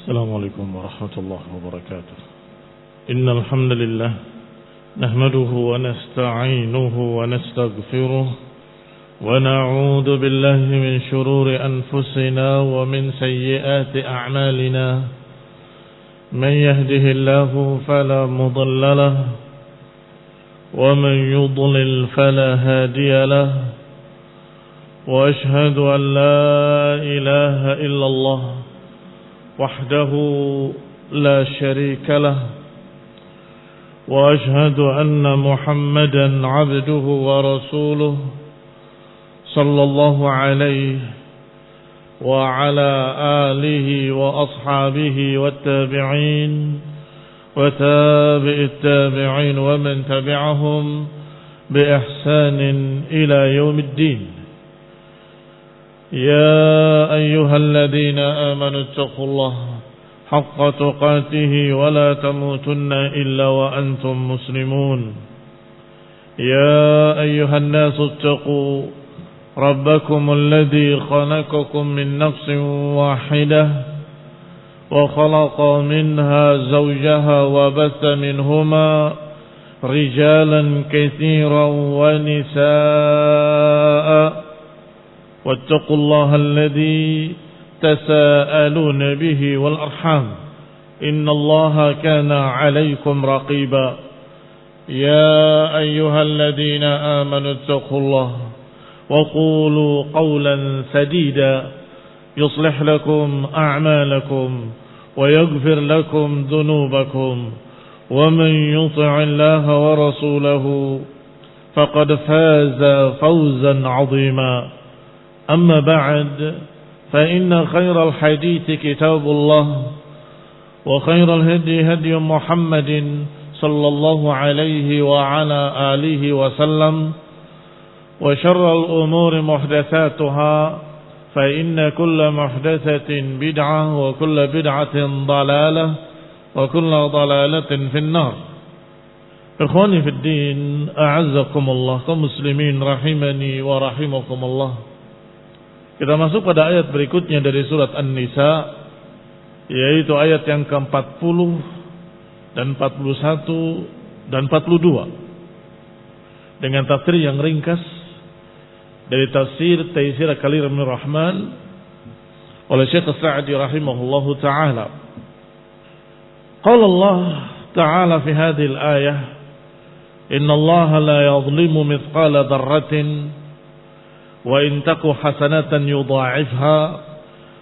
السلام عليكم ورحمة الله وبركاته. إن الحمد لله نحمده ونستعينه ونستغفره ونعوذ بالله من شرور أنفسنا ومن سيئات أعمالنا. من يهده الله فلا مضل له ومن يضلل فلا هادي له. وأشهد أن لا إله إلا الله وحده لا شريك له. وأشهد أن محمدا عبده ورسوله صلى الله عليه وعلى آله وأصحابه والتابعين وتابع التابعين ومن تبعهم بإحسان إلى يوم الدين. يا أيها الذين آمنوا اتقوا الله حق تقاته ولا تموتن إلا وأنتم مسلمون. يا أيها الناس اتقوا ربكم الذي خلقكم من نفس واحدة وخلق منها زوجها وبث منهما رجالا كثيرا ونساء. واتقوا الله الذي تساءلون به والأرحام إن الله كان عليكم رقيبا. يا أيها الذين آمنوا اتقوا الله وقولوا قولا سديدا يصلح لكم أعمالكم ويغفر لكم ذنوبكم ومن يطع الله ورسوله فقد فاز فوزا عظيما. أما بعد فإن خير الحديث كتاب الله وخير الهدي هدي محمد صلى الله عليه وعلى آله وسلم وشر الأمور محدثاتها فإن كل محدثة بدعة وكل بدعة ضلالة وكل ضلالة في النار. إخواني في الدين أعزكم الله كمسلمين رحمني ورحمكم الله. Kita masuk pada ayat berikutnya dari surat An-Nisa, yaitu ayat yang ke-40 dan 41 dan 42 dengan tafsir yang ringkas dari tafsir Taisir Kalir bin Rahman oleh Syekh As-Sa'di rahimahullahu ta'ala. Qala Allah ta'ala fi hadhihi al-ayah, inna Allah la yadhlimu mithqala dharratin wa in taku hasanatan yudha'ifha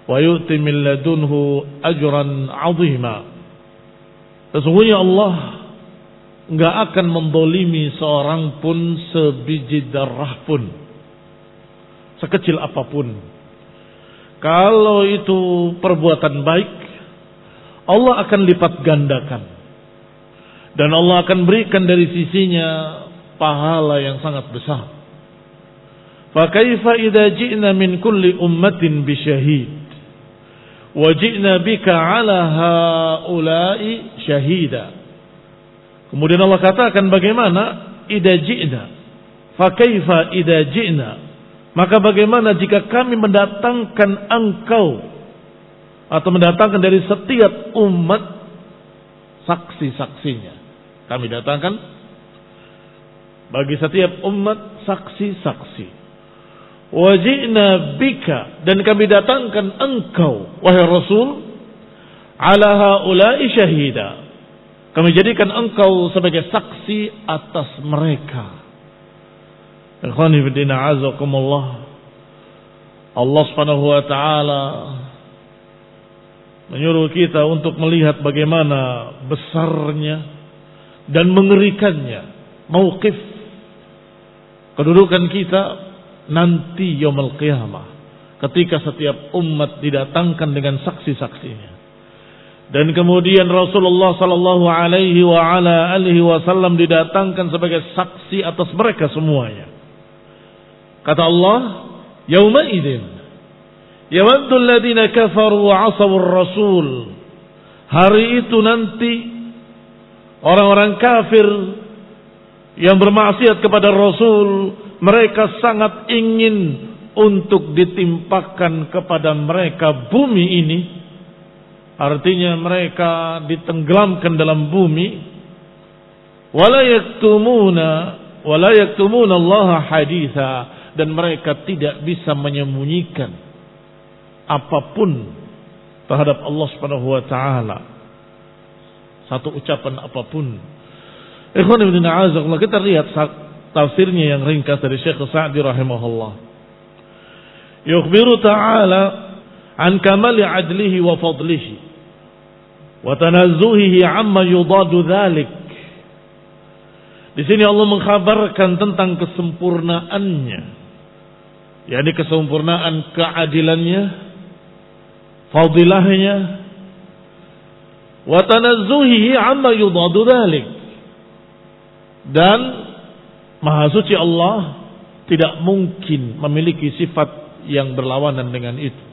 wa yu'ti min ladunhu ajran 'azima. Sesungguhnya Allah enggak akan mendolimi seorang pun sebiji darah pun, sekecil apapun. Kalau itu perbuatan baik, Allah akan lipat gandakan dan Allah akan berikan dari sisinya pahala yang sangat besar. Fakaifa idza ji'na min kulli ummatin bisyahid wa ji'na bika 'ala haula'i syahida. Kemudian Allah katakan, bagaimana idza ji'na, fakaifa idza ji'na, maka bagaimana jika kami mendatangkan engkau atau mendatangkan dari setiap umat saksi-saksinya. Kami datangkan bagi setiap umat saksi-saksi. Waji'na bika, dan kami datangkan engkau wahai Rasul, ala haula'i syahida, kami jadikan engkau sebagai saksi atas mereka. Ikhwani fillah azakumullah, Allah Subhanahu wa taala menyuruh kita untuk melihat bagaimana besarnya dan mengerikannya mauqif kedudukan kita nanti yaumul qiyamah, ketika setiap umat didatangkan dengan saksi-saksinya. Dan kemudian Rasulullah sallallahu alaihi wa ala alihi wasallam didatangkan sebagai saksi atas mereka semuanya. Kata Allah, yauma idzin yawaddu alladziina kafaru wa 'asawur rasul. Hari itu nanti orang-orang kafir yang bermaksiat kepada Rasul, mereka sangat ingin untuk ditimpakan kepada mereka bumi ini artinya mereka ditenggelamkan dalam bumi. Wala yaktumuna Allah haditha, dan mereka tidak bisa menyembunyikan apapun terhadap Allah Subhanahu wa taala, satu ucapan apapun. Ikhwan ibn a'azakullah, kita lihat tafsirnya yang ringkas dari Syekh Sa'di rahimahullah. Yukhbiru ta'ala an kamali adlihi wa fadlihi wa tanazzuhihi amma yudadu dhalik. Di sini Allah mengkhabarkan tentang kesempurnaannya, yakni kesempurnaan keadilannya, fadilahnya, wa tanazzuhihi amma yudadu dhalik, dan Maha Suci Allah tidak mungkin memiliki sifat yang berlawanan dengan itu.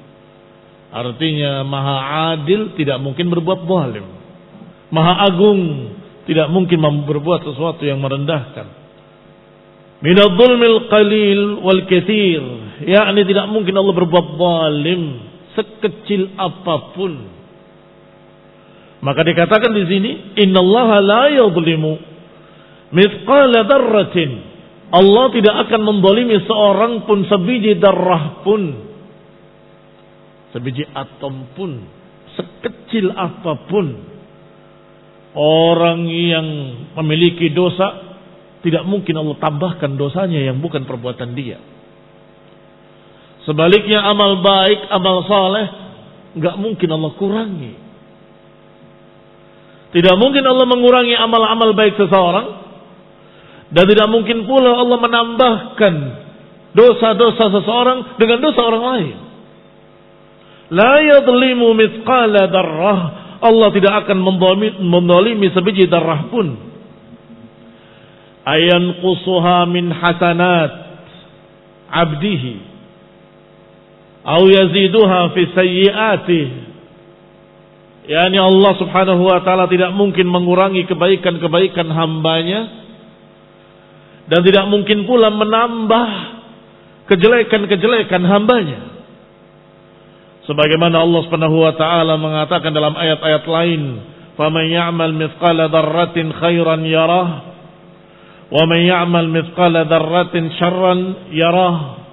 Artinya Maha Adil, tidak mungkin berbuat zalim. Maha Agung, tidak mungkin berbuat sesuatu yang merendahkan. Minadh dhulmil qalil wal katsir, yakni tidak mungkin Allah berbuat zalim sekecil apapun. Maka dikatakan di sini, innallaha la yadhlimu mithqala dzarratin. Allah tidak akan menzalimi seorang pun sebiji darrah pun, sebiji atom pun, sekecil apapun. Orang yang memiliki dosa, tidak mungkin Allah tambahkan dosanya yang bukan perbuatan dia. Sebaliknya amal baik, amal saleh, enggak mungkin Allah kurangi. Tidak mungkin Allah mengurangi amal-amal baik seseorang, dan tidak mungkin pula Allah menambahkan dosa-dosa seseorang dengan dosa orang lain. La yadhlimu mithqala dzarrah. Allah tidak akan menzalimi sebiji darah pun. Ayanqusuha min hasanat abdihi aw yaziduha fi sayyi'atihi. Yani Allah Subhanahu wa taala tidak mungkin mengurangi kebaikan-kebaikan hambanya, dan tidak mungkin pula menambah kejelekan-kejelekan hambanya. Sebagaimana Allah Subhanahu wa taala mengatakan dalam ayat-ayat lain, "Faman ya'mal mithqala dzarratin khairan yarah, wa man ya'mal mithqala dzarratin syarran yarah."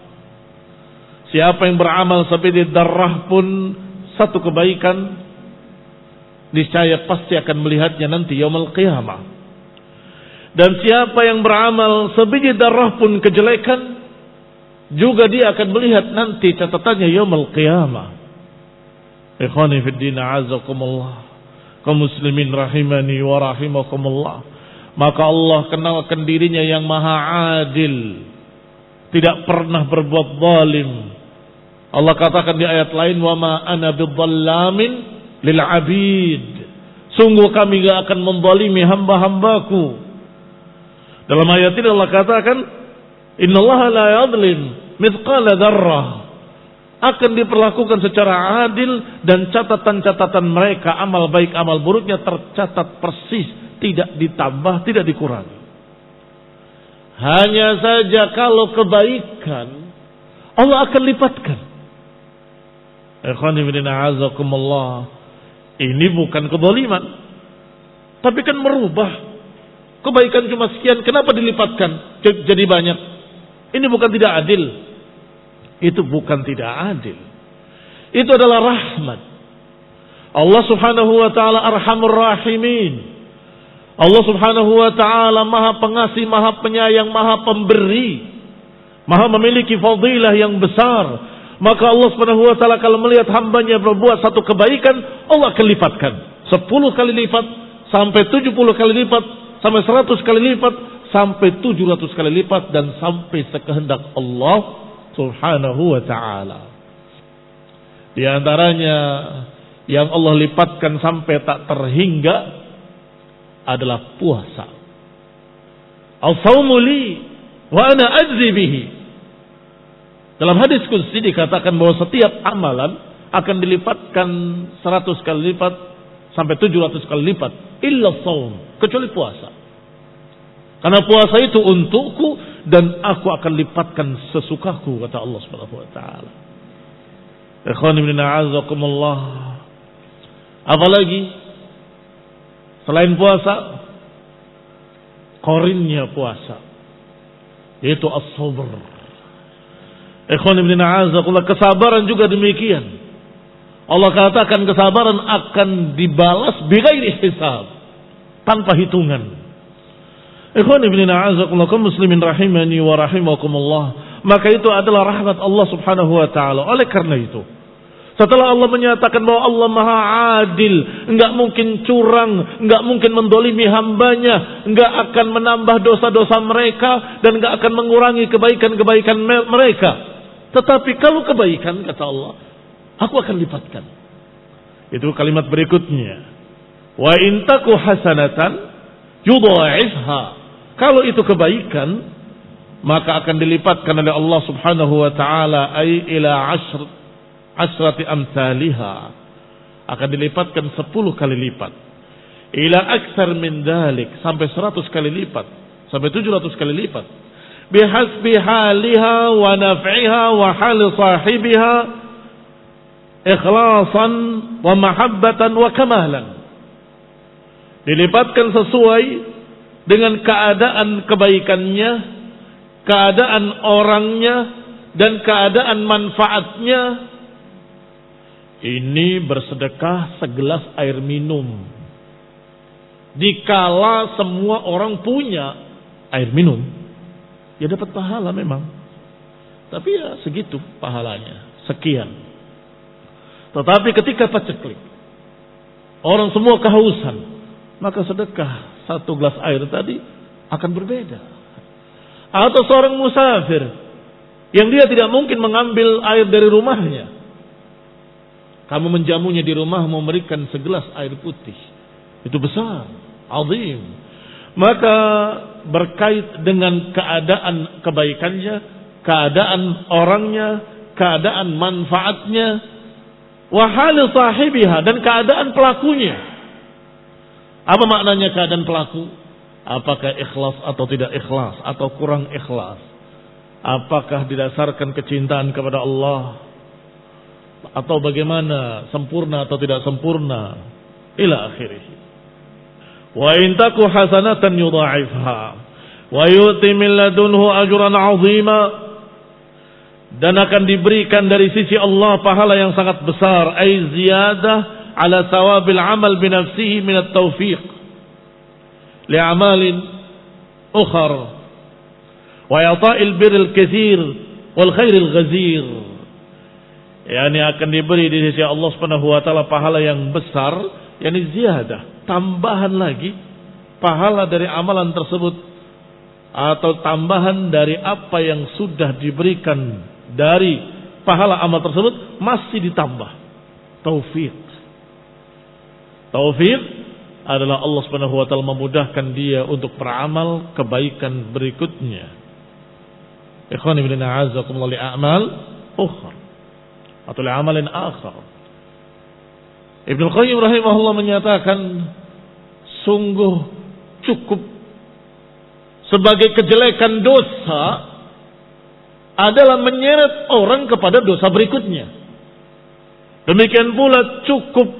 Siapa yang beramal sebiji darah pun satu kebaikan, niscaya pasti akan melihatnya nanti yaumul qiyamah. Dan siapa yang beramal sebiji darah pun kejelekan, juga dia akan melihat nanti catatannya yaumul qiyamah. Ikhwani fid din, a'azakumullah, kaum muslimin rahimani wa rahimakumullah. Maka Allah kenalkan dirinya yang maha adil, tidak pernah berbuat zalim. Allah katakan di ayat lain, wa ma ana bidzallamin lil abid. Sungguh kami gak akan menzalimi hamba-hambaku. Dalam ayat ini Allah katakan, innallaha la yadhlim mithqala dzarrah. Akan diperlakukan secara adil, dan catatan-catatan mereka, amal baik amal buruknya tercatat persis, tidak ditambah, tidak dikurangi. Hanya saja kalau kebaikan, Allah akan lipatkan. Ikhwani fillah, a'azakumullah, ini bukan kezaliman, tapi kan merubah. Kebaikan cuma sekian, kenapa dilipatkan jadi banyak? Ini bukan tidak adil. Itu bukan tidak adil. Itu adalah rahmat. Allah Subhanahu wa taala Arhamur Rahimin. Allah Subhanahu wa taala Maha Pengasih, Maha Penyayang, Maha Pemberi, Maha memiliki fadilah yang besar. Maka Allah Subhanahu wa taala kalau melihat hambanya berbuat satu kebaikan, Allah akan lipatkan 10 kali lipat, sampai 70 kali lipat, sampai 100 kali lipat, sampai 700 kali lipat, dan sampai sekehendak Allah Subhanahu wa ta'ala. Di antaranya yang Allah lipatkan sampai tak terhingga adalah puasa. Al-sawmu li wa ana ajzi bihi. Dalam hadis qudsi dikatakan bahwa setiap amalan akan dilipatkan 100 kali lipat sampai 700 kali lipat, illa shaum, kecuali puasa. Karena puasa itu untukku, dan aku akan lipatkan sesukaku, kata Allah Subhanahu wa taala. Ikhwan ibn a'azakumullah. Apalagi selain puasa, korinnya puasa, yaitu as-sabr. Ikhwan ibn a'azakullah, kesabaran juga demikian. Allah katakan kesabaran akan dibalas bighairi hisab, tanpa hitungan. Ikhwan ibn a'azakullah, kaum muslimin rahimani wa rahimakumullah, maka itu adalah rahmat Allah subhanahu wa ta'ala. Oleh karena itu, setelah Allah menyatakan bahwa Allah maha adil, enggak mungkin curang, enggak mungkin mendolimi hambanya, enggak akan menambah dosa-dosa mereka, dan enggak akan mengurangi kebaikan-kebaikan mereka. Tetapi kalau kebaikan, kata Allah, aku akan lipatkan. Itu kalimat berikutnya. Wa in taku hasanatan yudha'ifha. Kalau itu kebaikan, maka akan dilipatkan oleh Allah subhanahu wa ta'ala, ay ila asrati amthaliha, akan dilipatkan 10 kali lipat, ila aktsar min dzalik, sampai 100 kali lipat, sampai 700 kali lipat, bihasbi haliha wa naf'iha wa hal sahibiha ikhlasan wa mahabbatan wa kamalan. Dilipatkan sesuai dengan keadaan kebaikannya, keadaan orangnya, dan keadaan manfaatnya. Ini bersedekah segelas air minum, dikala semua orang punya air minum, ya dapat pahala memang. Tapi ya segitu pahalanya, sekian. Tetapi ketika paceklik, orang semua kehausan, maka sedekah 1 gelas air tadi akan berbeda. Atau seorang musafir yang dia tidak mungkin mengambil air dari rumahnya, kamu menjamunya di rumah, memberikan segelas air putih, itu besar, azim. Maka berkait dengan keadaan kebaikannya, keadaan orangnya, keadaan manfaatnya, wa hal sahibiha, dan keadaan pelakunya. Apa maknanya keadaan pelaku? Apakah ikhlas atau tidak ikhlas, atau kurang ikhlas? Apakah didasarkan kecintaan kepada Allah, atau bagaimana, sempurna atau tidak sempurna, ila akhirih. Wa in taku hasanatan yudha'ifha wa yu'ti min ladunhu ajran 'azima, dan akan diberikan dari sisi Allah pahala yang sangat besar, ay ziyadah ala thawabil amal bi nafsihi min at-tawfiq li amalin ukhar wa yata'il birril katsir wal khairil ghazir. Yani akan diberi di sisi Allah Subhanahu wa taala pahala yang besar, yani ziyadah, tambahan lagi pahala dari amalan tersebut, atau tambahan dari apa yang sudah diberikan dari pahala amal tersebut masih ditambah. Taufik. Taufik adalah Allah Subhanahu wa taala memudahkan dia untuk beramal kebaikan berikutnya. Ikhwan ibn a'azakumullah, li a'mal ukhra atau li amalin akhar. Ibnu Qayyim rahimahullah menyatakan, sungguh cukup sebagai kejelekan dosa adalah menyeret orang kepada dosa berikutnya. Demikian pula cukup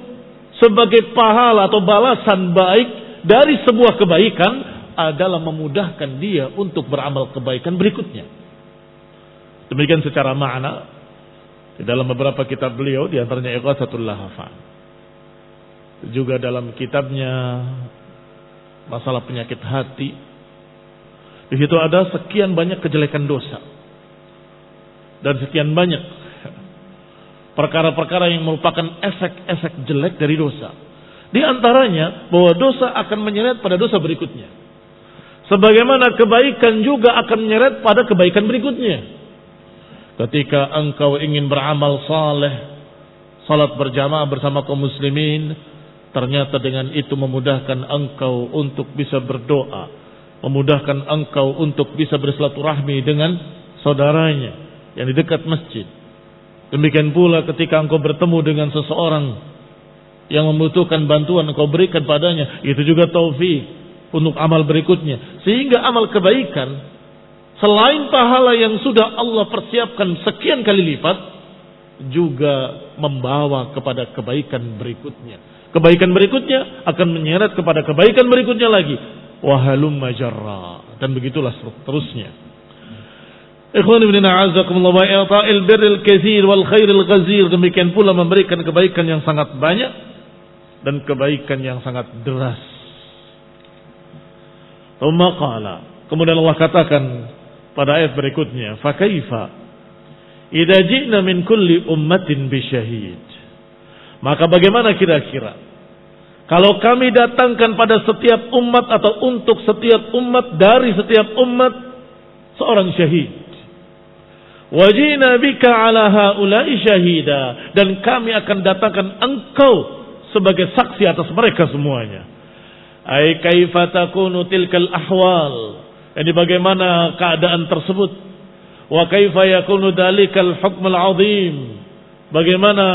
sebagai pahala atau balasan baik dari sebuah kebaikan adalah memudahkan dia untuk beramal kebaikan berikutnya. Demikian secara makna di dalam beberapa kitab beliau, di antaranya Ighatsatul Lahafan. Juga dalam kitabnya masalah penyakit hati, di situ ada sekian banyak kejelekan dosa dan sekian banyak perkara-perkara yang merupakan efek-efek jelek dari dosa. Di antaranya bahwa dosa akan menyeret pada dosa berikutnya, sebagaimana kebaikan juga akan menyeret pada kebaikan berikutnya. Ketika engkau ingin beramal saleh, salat berjamaah bersama kaum muslimin, ternyata dengan itu memudahkan engkau untuk bisa berdoa, memudahkan engkau untuk bisa bersilaturahmi dengan saudaranya yang di dekat masjid. Demikian pula ketika engkau bertemu dengan seseorang yang membutuhkan bantuan, engkau berikan padanya, itu juga taufik untuk amal berikutnya. Sehingga amal kebaikan, selain pahala yang sudah Allah persiapkan sekian kali lipat, juga membawa kepada kebaikan berikutnya. Kebaikan berikutnya akan menyeret kepada kebaikan berikutnya lagi. Wahalumma jarra. Dan begitulah seterusnya. Ikhwan ibn a'azakumullah wa i'ta'il birril katsir wal khairil ghazir. Demikian pula memberikan kebaikan yang sangat banyak dan kebaikan yang sangat deras. Tsumma qala. Kemudian Allah katakan pada ayat berikutnya, fa kaifa idza ji'na min kulli ummatin bisyahid. Maka bagaimana kira-kira kalau kami datangkan pada setiap umat atau untuk setiap umat dari setiap umat seorang syahid. Wajina bika ala haula'i syahida, dan kami akan datangkan engkau sebagai saksi atas mereka semuanya. Ai kaifa takunu tilkal ahwal. Jadi bagaimana keadaan tersebut? Wa kaifa yakunu dalikal hukmul azim. Bagaimana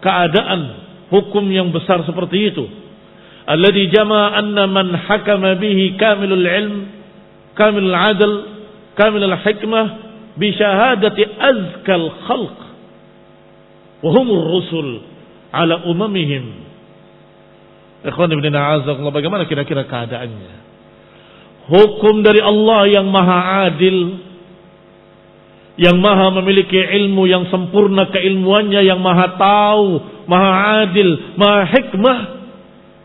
keadaan hukum yang besar seperti itu? Alladhi jama'a anna man hakama bihi kamilul ilm, kamilul adl, kamilul hikmah bi syahadati azkal khalq wa humur rusul ala umamihim. Ikhwan ibn a'azakumullah, bagaimana kira-kira keadaannya? Hukum dari Allah yang maha adil, yang maha memiliki ilmu yang sempurna keilmuannya, yang maha tahu, maha adil, maha hikmah,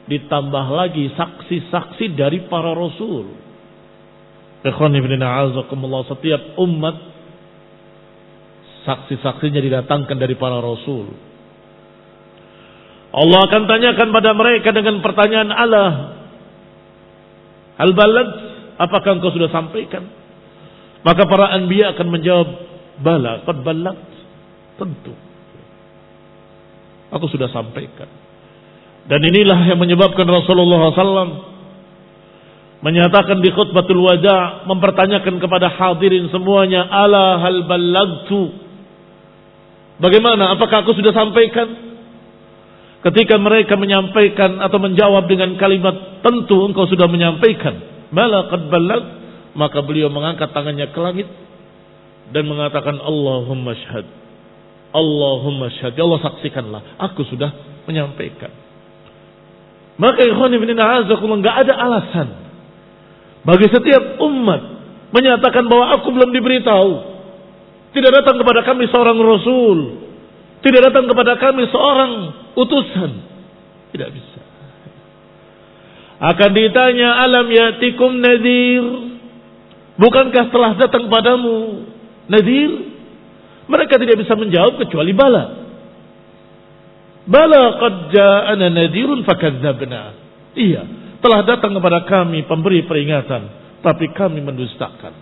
ditambah lagi saksi-saksi dari para rasul. Ikhwan ibn a'azakumullah, setiap umat saksi-saksinya didatangkan dari para rasul. Allah akan tanyakan pada mereka dengan pertanyaan Allah, hal balad, apakah engkau sudah sampaikan? Maka para anbiya akan menjawab, bala, qad balad, tentu aku sudah sampaikan. Dan inilah yang menyebabkan Rasulullah SAW menyatakan di khutbatul wada', mempertanyakan kepada hadirin semuanya, ala hal balagtu, bagaimana, apakah aku sudah sampaikan? Ketika mereka menyampaikan atau menjawab dengan kalimat tentu engkau sudah menyampaikan, bala qad balagh, maka beliau mengangkat tangannya ke langit dan mengatakan, Allahumma syhad, Allahumma syhad, ya Allah saksikanlah aku sudah menyampaikan. Maka ikhwan ibn a'azakumullah, enggak ada alasan bagi setiap umat menyatakan bahwa aku belum diberitahu. Tidak datang kepada kami seorang rasul, tidak datang kepada kami seorang utusan. Tidak bisa. Akan ditanya, alam yatikum nadhir, bukankah telah datang padamu nadhir? Mereka tidak bisa menjawab kecuali bala. Bala qad ja'ana nadhirun fakadzdzabna. Iya, telah datang kepada kami pemberi peringatan, tapi kami mendustakan.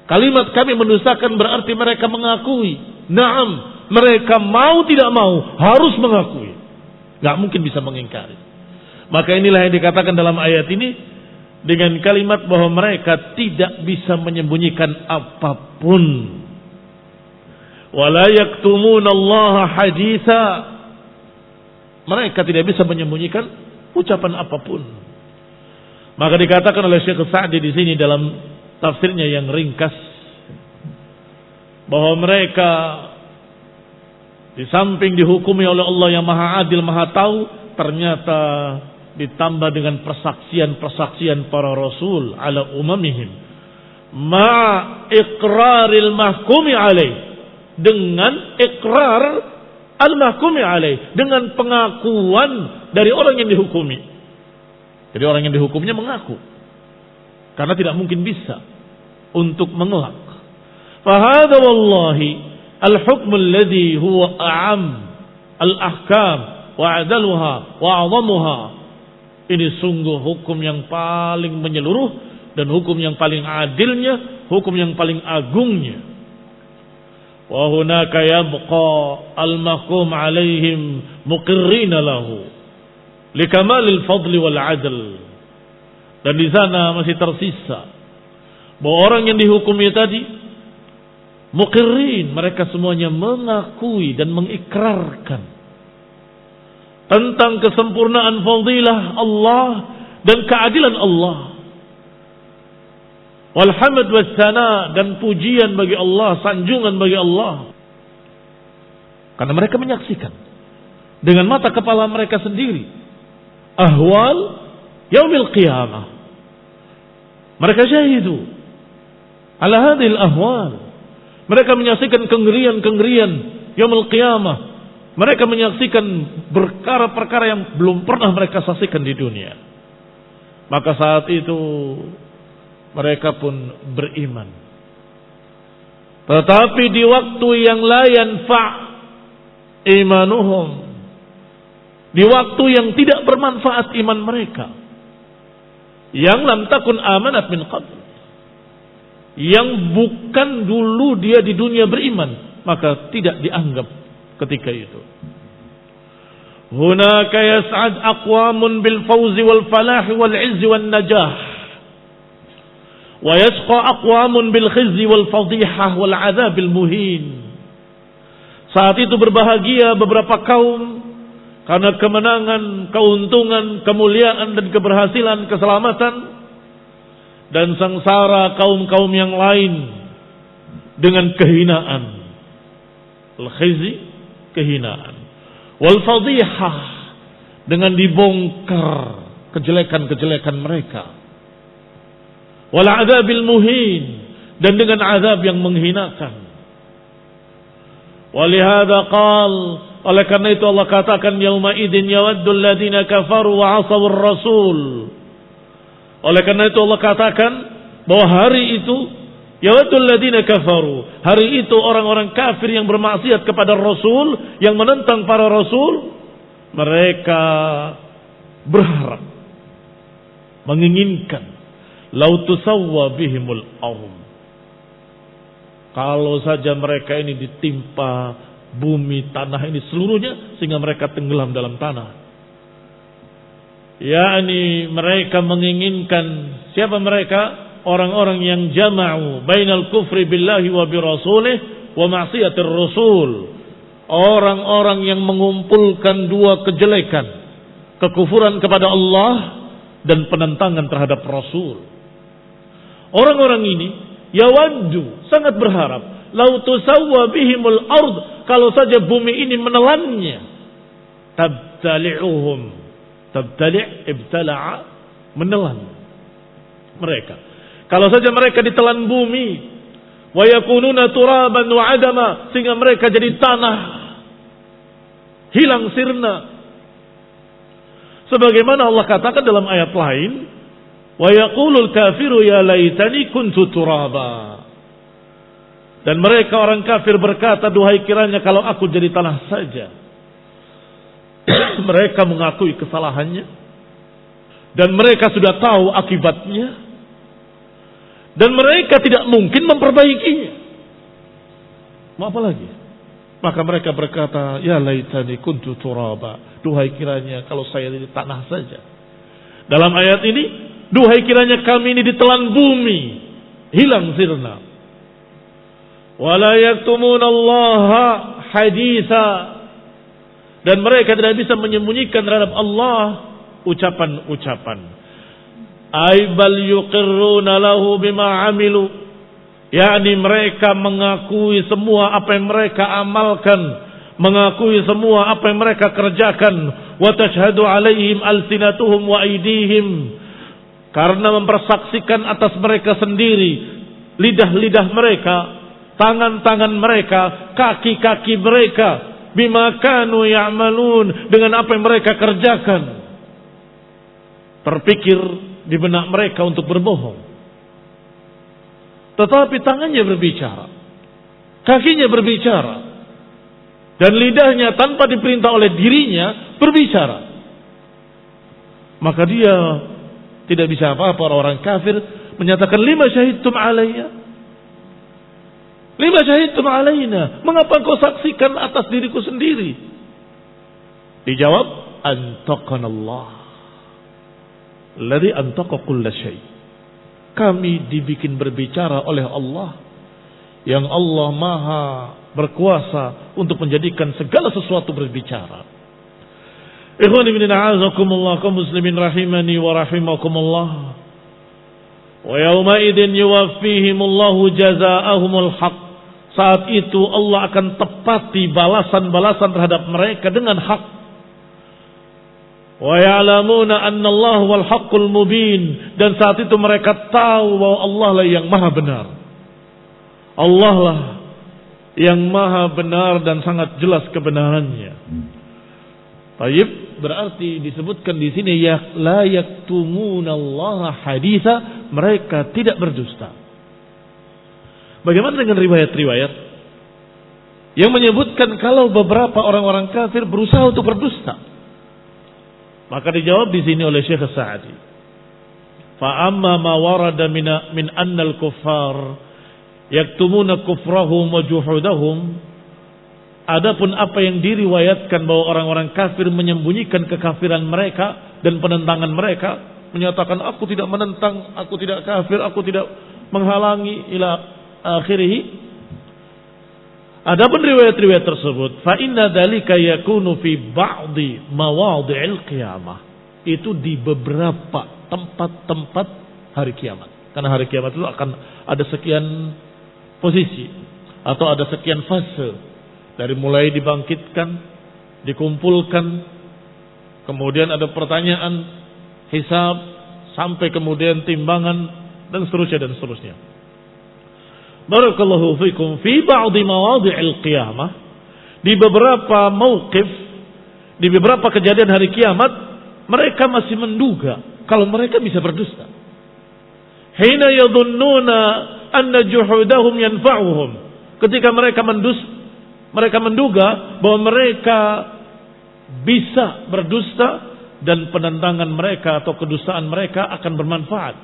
Kalimat kami mendustakan berarti mereka mengakui. Naam, mereka mau tidak mau harus mengakui. Gak mungkin bisa mengingkari. Maka inilah yang dikatakan dalam ayat ini dengan kalimat bahwa mereka tidak bisa menyembunyikan apapun. Wala yaktumunallaha haditha. Mereka tidak bisa menyembunyikan ucapan apapun. Maka dikatakan oleh Syekh Sa'di di sini dalam tafsirnya yang ringkas bahwa mereka di samping dihukumi oleh Allah yang maha adil, maha tahu, ternyata ditambah dengan persaksian-persaksian para rasul ala umamihim ma iqraril mahkumi alaih, dengan ikrar al-mahkumi alaih, dengan pengakuan dari orang yang dihukumi. Jadi orang yang dihukumnya mengaku, karena tidak mungkin bisa untuk mengelak. Fahadha wallahi al-hukm alladhi huwa a'am al-ahkam wa adaluha wa a'zamuha. Ini sungguh hukum yang paling menyeluruh dan hukum yang paling adilnya, hukum yang paling agungnya. Wa hunaka yabqa al-mahkum alaihim muqirrina lahu likamalil fadli wal adl. Dan di sana masih tersisa bahwa orang yang dihukumi tadi muqirrin, mereka semuanya mengakui dan mengikrarkan tentang kesempurnaan fadilah Allah dan keadilan Allah. Walhamd wassana, dan pujian bagi Allah, sanjungan bagi Allah. Karena mereka menyaksikan dengan mata kepala mereka sendiri ahwal yaumil qiyamah. Mereka syahidu ala hadhil ahwal. Mereka menyaksikan kengerian-kengerian yaumil qiyamah. Mereka menyaksikan perkara-perkara yang belum pernah mereka saksikan di dunia. Maka saat itu mereka pun beriman. Tetapi di waktu yang la yanfa' imanuhum, di waktu yang tidak bermanfaat iman mereka, yang lam takun amanat min qabl, yang bukan dulu dia di dunia beriman, maka tidak dianggap ketika itu. Hunaka yas'ad aqwamun bil fawzi wal falah wal izzi wan najah, wa yashqa aqwamun bil khizyi wal fadihah wal adzabil muhin. Saat itu berbahagia beberapa kaum karena kemenangan, keuntungan, kemuliaan dan keberhasilan, keselamatan, dan sengsara kaum-kaum yang lain dengan kehinaan. Al-khizi, kehinaan. Wal fadihah, dengan dibongkar kejelekan-kejelekan mereka. Wal adzabil muhin, dan dengan azab yang menghinakan. Walihada qal, oleh karena itu Allah katakan yauma idzin yawaddul ladzina kafaru wa 'asawur rasul. Oleh karena itu Allah katakan bahwa hari itu yawaddul ladzina kafaru, hari itu orang-orang kafir yang bermaksiat kepada Rasul, yang menentang para Rasul, mereka berharap, menginginkan lau tusawwa bihimul ardh, kalau saja mereka ini ditimpa bumi, tanah ini seluruhnya, sehingga mereka tenggelam dalam tanah. yakni mereka menginginkan, siapa mereka? Orang-orang yang jama'u bainal kufri billahi wa birasulih wa ma'siyatir rasul. Orang-orang yang mengumpulkan dua kejelekan, kekufuran kepada Allah dan penentangan terhadap Rasul. Orang-orang ini yawaddu, sangat berharap, lau tusawwa bihimul ard, kalau saja bumi ini menelannya. Tabtali'uhum, tabtali' ibtala'a, menelan mereka. Kalau saja mereka ditelan bumi, wa yakununa turaban wa adama, sehingga mereka jadi tanah, hilang sirna. Sebagaimana Allah katakan dalam ayat lain, wa yaqulul kafiru ya laitani kuntu turaba. Dan mereka orang kafir berkata, duhai kiranya kalau aku jadi tanah saja. Mereka mengakui kesalahannya dan mereka sudah tahu akibatnya. Dan mereka tidak mungkin memperbaikinya. Mau apa lagi? Maka mereka berkata, ya laitani kuntu turaba. Duhai kiranya kalau saya di tanah saja. Dalam ayat ini, duhai kiranya kami ini ditelan bumi, hilang sirna. Wala yaktumuna Allaha haditha. Dan mereka tidak bisa menyembunyikan terhadap Allah ucapan-ucapan. Aibal yuqirruna lahu bima amilu, yakni mereka mengakui semua apa yang mereka amalkan, mengakui semua apa yang mereka kerjakan. Wa tashhadu alaihim alsinatuhum wa aydihim, karena mempersaksikan atas mereka sendiri lidah-lidah mereka, tangan-tangan mereka, kaki-kaki mereka, bima kanu ya'malun, dengan apa yang mereka kerjakan. Terpikir di benak mereka untuk berbohong, tetapi tangannya berbicara, kakinya berbicara, dan lidahnya tanpa diperintah oleh dirinya berbicara. Maka dia tidak bisa apa-apa. Orang kafir menyatakan, lima syahidtum alayya, lima syahidtum alayna, mengapa kau saksikan atas diriku sendiri? Dijawab, antaqanallah alladzi antaqa kulla syai'. Kami dibikin berbicara oleh Allah, yang Allah Maha berkuasa untuk menjadikan segala sesuatu berbicara. Ikhwan ibn a'azakumullah, kaum muslimin rahimani wa rahimakumullah. Wa yawma idzin yuwaffihimullahu jazaa'ahumul haqq. Saat itu Allah akan tepati balasan-balasan terhadap mereka dengan hak. Wa ya'lamuna anna Allah wal haqqul mubin, dan saat itu mereka tahu bahwa Allah lah yang maha benar. Allah lah yang maha benar dan sangat jelas kebenarannya. Baik, berarti disebutkan di sini ya la yaktumunallaha haditsa, mereka tidak berdusta. Bagaimana dengan riwayat-riwayat yang menyebutkan kalau beberapa orang-orang kafir berusaha untuk berdusta? Maka dijawab di sini oleh Syekh Sa'di. Fa amma ma warada min anna al-kuffar yaktumuna kufrahum wa juhudahum, adapun apa yang diriwayatkan bahwa orang-orang kafir menyembunyikan kekafiran mereka dan penentangan mereka, menyatakan aku tidak menentang, aku tidak kafir, aku tidak menghalangi ila akhirih. Adapun riwayat-riwayat tersebut, fa inna dzalika yakunu fi ba'dhi mawadhi'il qiyamah, itu di beberapa tempat-tempat hari kiamat. Karena hari kiamat itu akan ada sekian posisi atau ada sekian fase, dari mulai dibangkitkan, dikumpulkan, kemudian ada pertanyaan, hisab, sampai kemudian timbangan dan seterusnya. Barakallahu fikum, fi ba'dhi mawadhi'il qiyamah, di beberapa mauqif, di beberapa kejadian hari kiamat, mereka masih menduga kalau mereka bisa berdusta. Hina yadhunnuna anna juhudahum yanfa'uhum, ketika mereka menduga bahwa mereka bisa berdusta dan penentangan mereka atau kedustaan mereka akan bermanfaat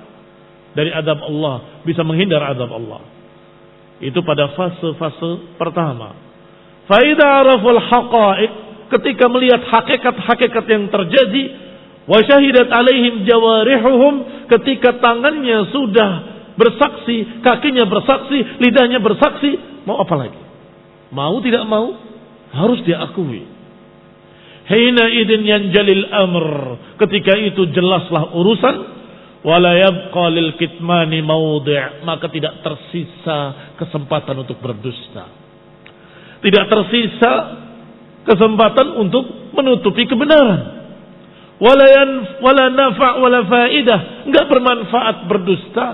dari azab Allah, bisa menghindar azab Allah. Itu pada fase-fase pertama. Fa idza araful haqa'iq, ketika melihat hakikat-hakikat yang terjadi, wa syahidat alaihim jawarihuhum, ketika tangannya sudah bersaksi, kakinya bersaksi, lidahnya bersaksi, mau apa lagi? Mau tidak mau harus diakui. Hina idin yanjalil amr, ketika itu jelaslah urusan. Wala yabqa lil kitmani mawdi', maka tidak tersisa kesempatan untuk berdusta. Tidak tersisa kesempatan untuk menutupi kebenaran. Wala nafa' wala faidah, enggak bermanfaat berdusta,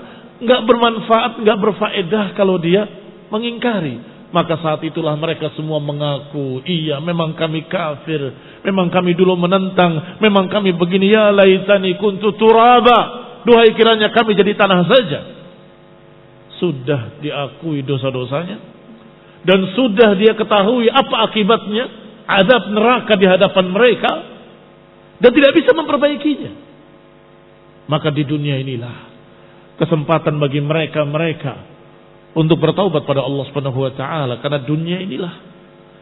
enggak bermanfaat, enggak berfaedah kalau dia mengingkari. Maka saat itulah mereka semua mengaku, iya memang kami kafir, memang kami dulu menentang, memang kami begini, ya laitani kuntu turaba, duhai kiranya kami jadi tanah saja. Sudah diakui dosa-dosanya dan sudah dia ketahui apa akibatnya, azab neraka di hadapan mereka, dan tidak bisa memperbaikinya. Maka di dunia inilah kesempatan bagi mereka untuk bertaubat pada Allah Subhanahu wa taala, karena dunia inilah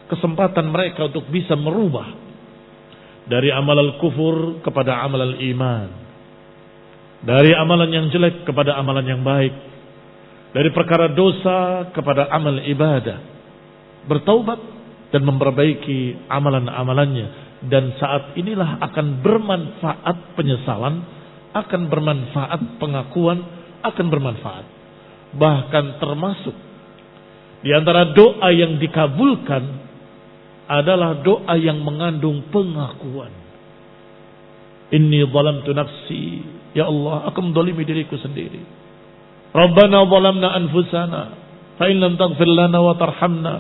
kesempatan mereka untuk bisa merubah dari amal al-kufur kepada amal al-iman, dari amalan yang jelek kepada amalan yang baik, dari perkara dosa kepada amal ibadah, bertaubat dan memperbaiki amalan-amalannya. Dan saat inilah akan bermanfaat penyesalan, akan bermanfaat pengakuan, akan bermanfaat. Bahkan termasuk di antara doa yang dikabulkan adalah doa yang mengandung pengakuan. Inni zalamtu nafsi, ya Allah, aku mendolimi diriku sendiri. Rabbana zalamna anfusana, fa in lam taghfir lana wa tarhamna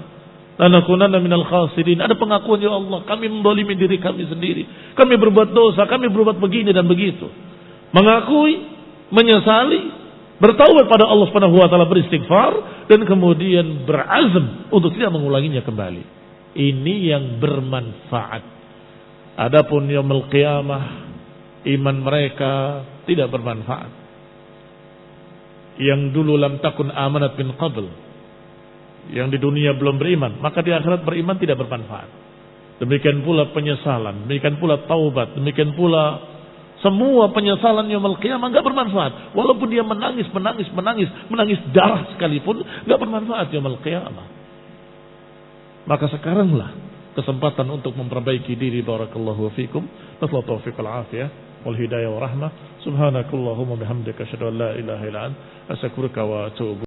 lanakunanna minal khasirin. Ada pengakuan, ya Allah, kami mendolimi diri kami sendiri, kami berbuat dosa, kami berbuat begini dan begitu. Mengakui, menyesali, bertaubat pada Allah Subhanahu wa taala, beristighfar, dan kemudian berazam untuk tidak mengulanginya kembali. Ini yang bermanfaat. Adapun yaumul qiyamah, iman mereka tidak bermanfaat. Yang dulu lam takun amanat min qabl, yang di dunia belum beriman, maka di akhirat beriman tidak bermanfaat. Demikian pula penyesalan, demikian pula taubat, demikian pula semua penyesalan yaumul qiyamah enggak bermanfaat. Walaupun dia menangis darah sekalipun enggak bermanfaat yaumul qiyamah. Maka sekaranglah kesempatan untuk memperbaiki diri. Barakallahu fikum. Nasallahu taufiq wal afiyah wal hidayah wa rahmah. Subhanakallahumma bihamdika asyhadu an la ilaha illa anta astaghfiruka wa atubu